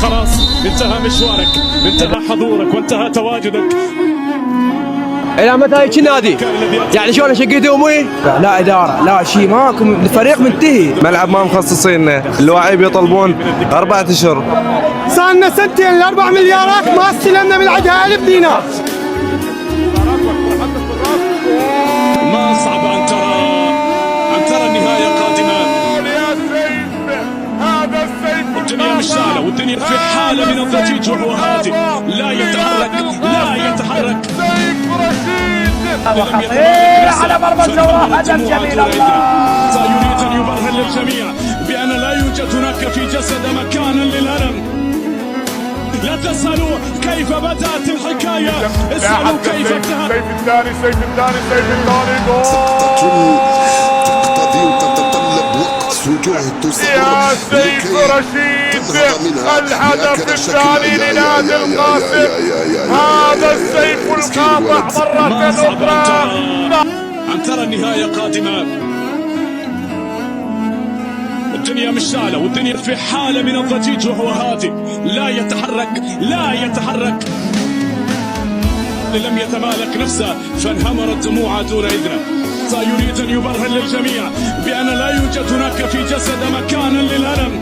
خلاص انتهى مشوارك، انتهى حضورك وانتهى تواجدك. الى متى هيك نادي؟ يعني شو انا شقيت امي؟ لا اداره لا شيء ماكم، الفريق منتهي. ملعب ما مخصصين، اللاعب يطلبون 4 اشهر. صار لنا سنتين ال4 مليارات ما استلمنا من عندها 1000 دينار. ما صعب ان ترى النهايه قادمه. يا سيف، هذا السيف الدنيا مشتعله والدنيا في حاله من الضجيج وهو هادئ لا يتحرك لا يتحرك. سيف رشيد خطير على مرمى الجوراء، هدف جميل. الله يريد ان يبرهن للجميع بان لا يوجد هناك في جسد مكانا للالم. لا تسألوا كيف بدأت الحكاية، اسألوا كيف انتهت. سيف الثاني، سيف الثاني، سيف الثاني، جول. تقتضي وتتطلب وقت وجهد يا سيف رشيد، الهدف الثاني لنادي القاسم. هذا السيف القاطع مرة أخرى. أن ترى النهاية قادمة. الدنيا مشتعلة والدنيا في حالة من الضجيج وهو هادئ لا يتحرك لا يتحرك. لم يتمالك نفسه فانهمرت دموعه دون إذنه. يريد أن يبرهن للجميع بأن لا يوجد هناك في جسد مكانا للألم.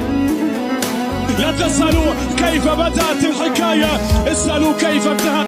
لا تسألوا كيف بدأت الحكاية، اسألوا كيف انتهت.